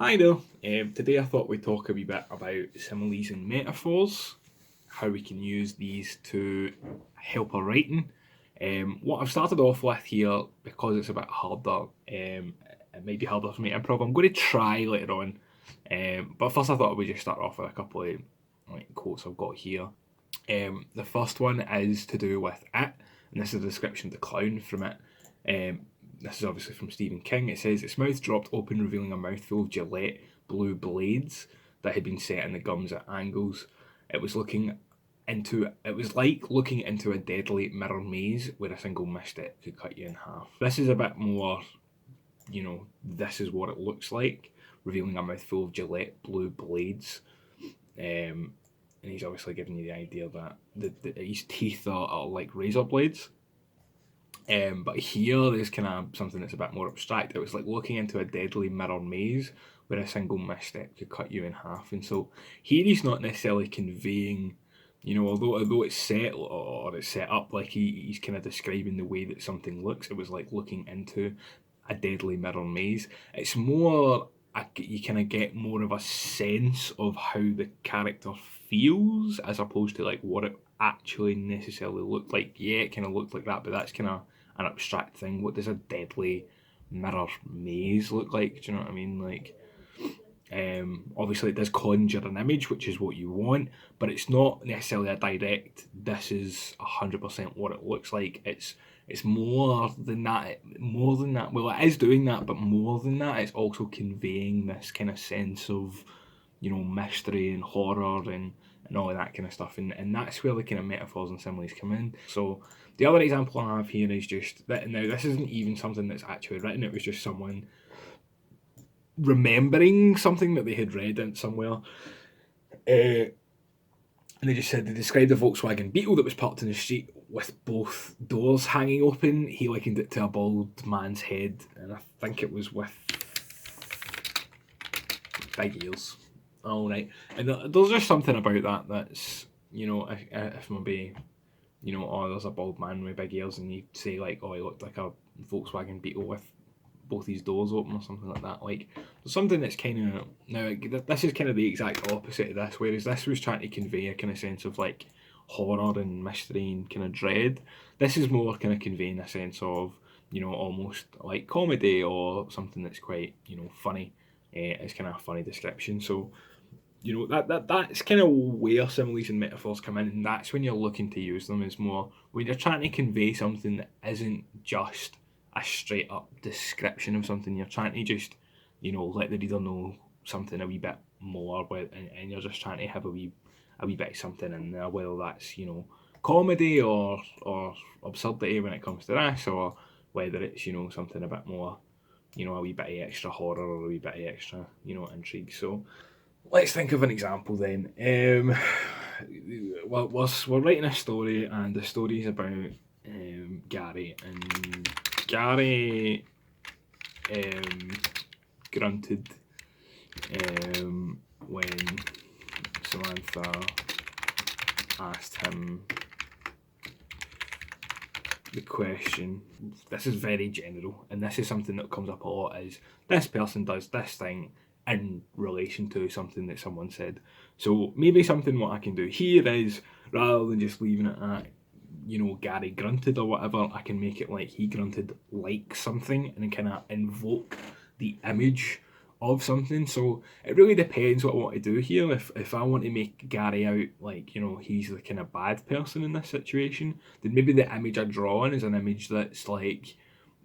Hi there. Today I thought we'd talk a wee bit about similes and metaphors, how we can use these to help our writing. What I've started off with here, because it's a bit harder, it might be harder for me to improv. I'm going to try later on, but first I thought I would just start off with a couple of quotes I've got here. The first one is to do with it, and this is a description of the clown from it. This is obviously from Stephen King. It says, its mouth dropped open, revealing a mouthful of Gillette blue blades that had been set in the gums at angles. It was like looking into a deadly mirror maze where a single misstep could cut you in half. This is a bit more, this is what it looks like, revealing a mouthful of Gillette blue blades. And he's obviously giving you the idea that his teeth are like razor blades. But here there's kind of something that's a bit more abstract. It was like looking into a deadly mirror maze where a single misstep could cut you in half. And so here he's not necessarily conveying, although it's set or it's set up like he's kind of describing the way that something looks. It was like looking into a deadly mirror maze. It's more, you kind of get more of a sense of how the character feels as opposed to like what it actually necessarily looked like. Yeah, it kind of looked like that, but that's kind of an abstract thing. What does a deadly mirror maze look like? Do you know what I mean? Like, obviously it does conjure an image, which is what you want, but it's not necessarily a direct, this is 100% what it looks like. It's more than that. More than that. Well, it is doing that, but more than that, it's also conveying this kind of sense of, mystery and horror and all of that kind of stuff. And that's where the kind of metaphors and similes come in. So the other example I have here is just that now this isn't even something that's actually written, it was just someone remembering something that they had read in somewhere. And they just said they described a Volkswagen Beetle that was parked in the street with both doors hanging open. He likened it to a bald man's head, and I think it was with big ears. All right, and there's just something about that that's if maybe oh, there's a bald man with big ears, and you say like, oh, he looked like a Volkswagen Beetle with both these doors open or something like that. Like, there's something that's kind of now this is kind of the exact opposite of this. Whereas this was trying to convey a kind of sense of like horror and mystery and kind of dread. This is more kind of conveying a sense of almost like comedy or something that's quite funny. It's kind of a funny description. So that's kind of where similes and metaphors come in, and that's when you're looking to use them, is more when you're trying to convey something that isn't just a straight up description of something. You're trying to just let the reader know something a wee bit more, and you're just trying to have a wee bit of something in there, whether that's comedy or absurdity when it comes to this, or whether it's something a bit more a wee bit of extra horror or a wee bit of extra intrigue. So let's think of an example then. We're writing a story, and the story's about Gary, and Gary grunted when Samantha asked him the question. This is very general, and this is something that comes up a lot, is this person does this thing in relation to something that someone said. So maybe something what I can do here is, rather than just leaving it at Gary grunted or whatever, I can make it like he grunted like something, and then kind of invoke the image of something. So it really depends what I want to do here. If I want to make Gary out like he's the kind of bad person in this situation, then maybe the image I draw on is an image that's like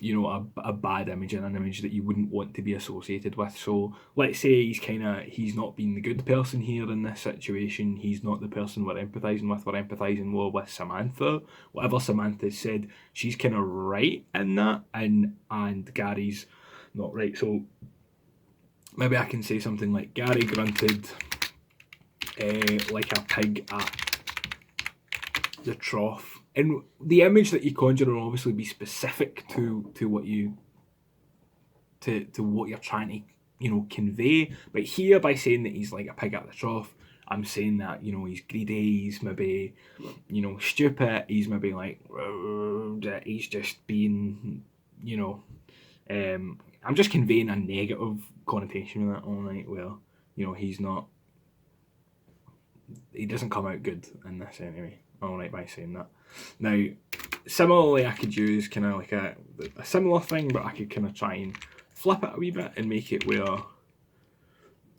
a bad image, and an image that you wouldn't want to be associated with. So let's say he's not being the good person here in this situation. He's not the person we're empathizing with. We're empathizing more with Samantha. Whatever Samantha said, she's kind of right in that, and Gary's not right. So maybe I can say something like, Gary grunted like a pig at the trough. And the image that you conjure will obviously be specific to what you to what you're trying to convey. But here, by saying that he's like a pig at the trough, I'm saying that he's greedy, he's maybe stupid, he's maybe like he's just being I'm just conveying a negative connotation with that all night where, you know, he doesn't come out good in this anyway, all night, by saying that. Now, similarly, I could use kind of like a similar thing, but I could kind of try and flip it a wee bit and make it where,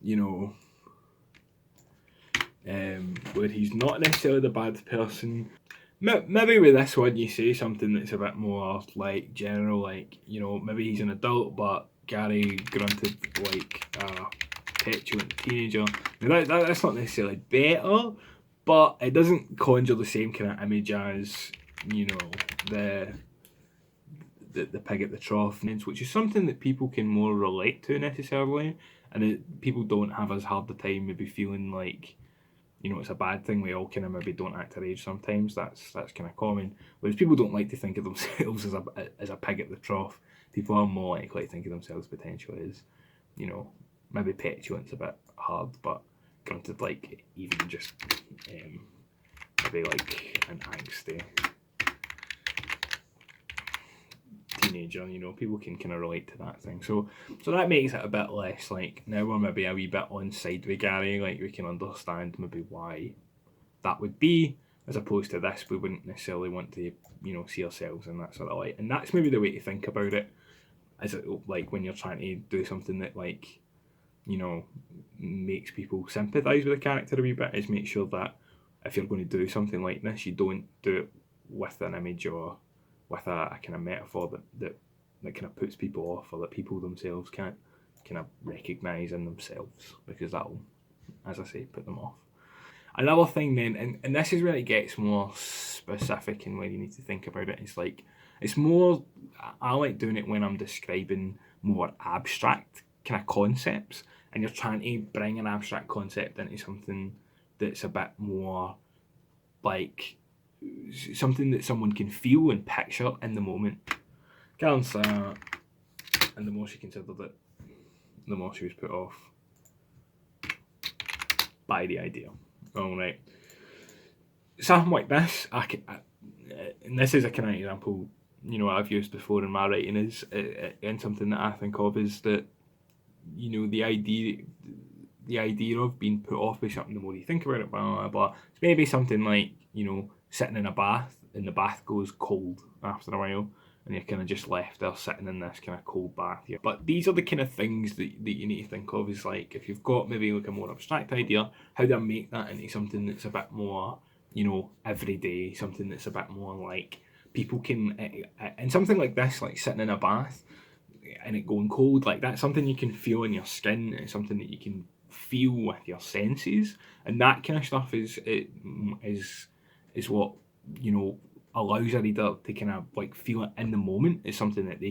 you know, where he's not necessarily the bad person. Maybe with this one you say something that's a bit more like general, like, you know, maybe he's an adult but Gary grunted like a petulant teenager. Now that's not necessarily better, but it doesn't conjure the same kind of image as, you know, the pig at the trough, which is something that people can more relate to necessarily, and people don't have as hard a time maybe feeling like, you know, it's a bad thing. We all kind of maybe don't act our age sometimes. That's kind of common. Whereas people don't like to think of themselves as a pig at the trough. People are more likely to think of themselves potentially as, you know, maybe petulant's a bit hard, but grunted like even just maybe like an angsty teenager, you know, people can kind of relate to that thing. So that makes it a bit less like, now we're maybe a wee bit on side with Gary, like we can understand maybe why that would be, as opposed to this, we wouldn't necessarily want to, you know, see ourselves in that sort of light. And that's maybe the way to think about it, as it, like when you're trying to do something that, like, you know, makes people sympathise with the character a wee bit, is make sure that if you're going to do something like this, you don't do it with an image or with a kind of metaphor that kind of puts people off, or that people themselves can't kind of recognise in themselves, because that'll, as I say, put them off. Another thing then, and this is where it gets more specific and where you need to think about it, is like, it's more, I like doing it when I'm describing more abstract kind of concepts, and you're trying to bring an abstract concept into something that's a bit more like something that someone can feel and picture in the moment. Karen sat, and the more she considered it, the more she was put off by the idea. All right. Something like this, and this is a kind of example, you know, I've used before in my writing, is and something that I think of is that, you know, the idea of being put off by something, the more you think about it, blah, blah, blah. It's maybe something like, you know, sitting in a bath and the bath goes cold after a while, and you're kind of just left there sitting in this kind of cold bath here. But these are the kind of things that you need to think of, is like, if you've got maybe like a more abstract idea, how do I make that into something that's a bit more, you know, everyday, something that's a bit more like people can, and something like this, like sitting in a bath and it going cold, like that's something you can feel in your skin, it's something that you can feel with your senses, and that kind of stuff is what, you know, allows a reader to kind of like feel it in the moment. It's something that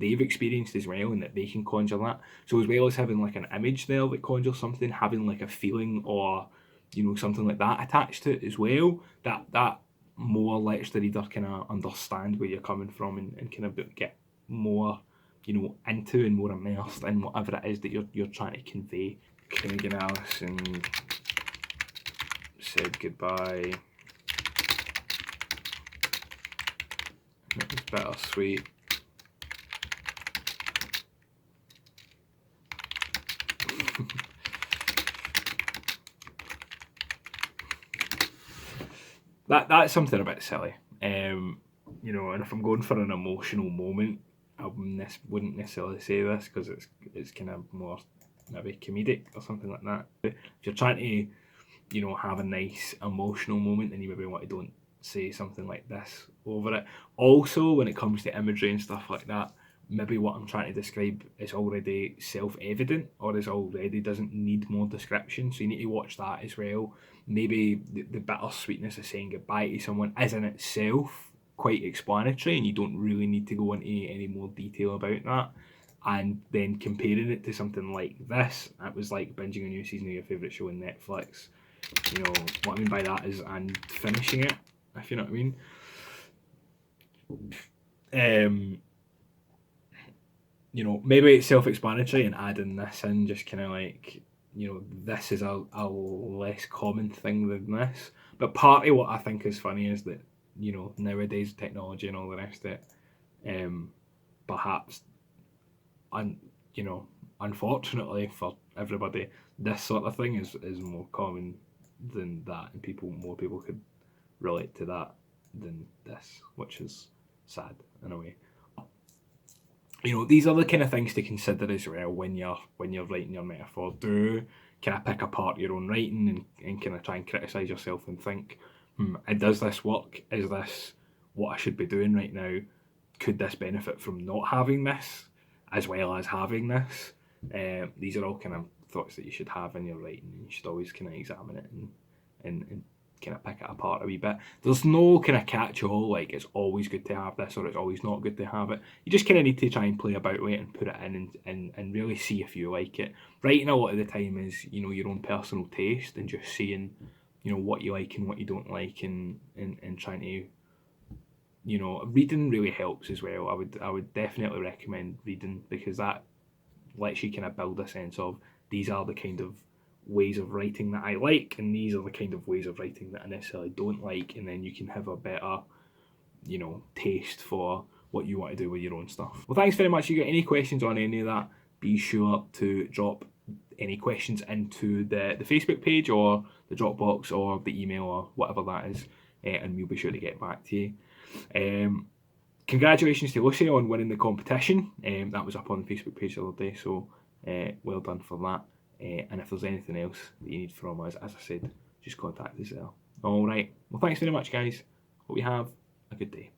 they've experienced as well, and that they can conjure that. So as well as having like an image there that conjures something, having like a feeling or, you know, something like that attached to it as well, that more lets the reader kind of understand where you're coming from, and kind of get more, you know, into and more immersed in whatever it is that you're trying to convey. Finnegan Allison said goodbye. It was bittersweet. That's something a bit silly. You know, and if I'm going for an emotional moment, I wouldn't necessarily say this, because it's kind of more maybe comedic or something like that. If you're trying to, you know, have a nice emotional moment, then you maybe want to don't say something like this over it. Also, when it comes to imagery and stuff like that, maybe what I'm trying to describe is already self-evident, or is already doesn't need more description, so you need to watch that as well. Maybe the bittersweetness of saying goodbye to someone is in itself quite explanatory, and you don't really need to go into any more detail about that. And then comparing it to something like this, it was like binging a new season of your favourite show on Netflix. You know, what I mean by that is, and finishing it, if you know what I mean. You know, maybe it's self-explanatory, and adding this in just kind of like, you know, this is a less common thing than this. But partly what I think is funny is that, you know, nowadays technology and all the rest of it, perhaps, you know, unfortunately for everybody, this sort of thing is more common than that, and more people could relate to that than this, which is sad in a way. These are the kind of things to consider as well when you're writing your metaphor. Do kind of pick apart your own writing and kind of try and criticise yourself and think, does this work? Is this what I should be doing right now? Could this benefit from not having this as well as having this? These are all kind of thoughts that you should have in your writing, and you should always kind of examine it and kind of pick it apart a wee bit. There's no kind of catch-all, like it's always good to have this or it's always not good to have it. You just kind of need to try and play about with it and put it in and really see if you like it. Writing a lot of the time is, your own personal taste and just seeing, what you like and what you don't like and trying to, reading really helps as well. I would definitely recommend reading, because that lets you kind of build a sense of, these are the kind of ways of writing that I like, and these are the kind of ways of writing that I necessarily don't like, and then you can have a better, taste for what you want to do with your own stuff. Well, thanks very much. If you got any questions on any of that, be sure to drop any questions into the Facebook page or the Dropbox or the email or whatever that is, and we'll be sure to get back to you. Congratulations to Lucy on winning the competition. That was up on the Facebook page the other day, so well done for that. And if there's anything else that you need from us, as I said, just contact us there. Alright, well thanks very much guys. Hope you have a good day.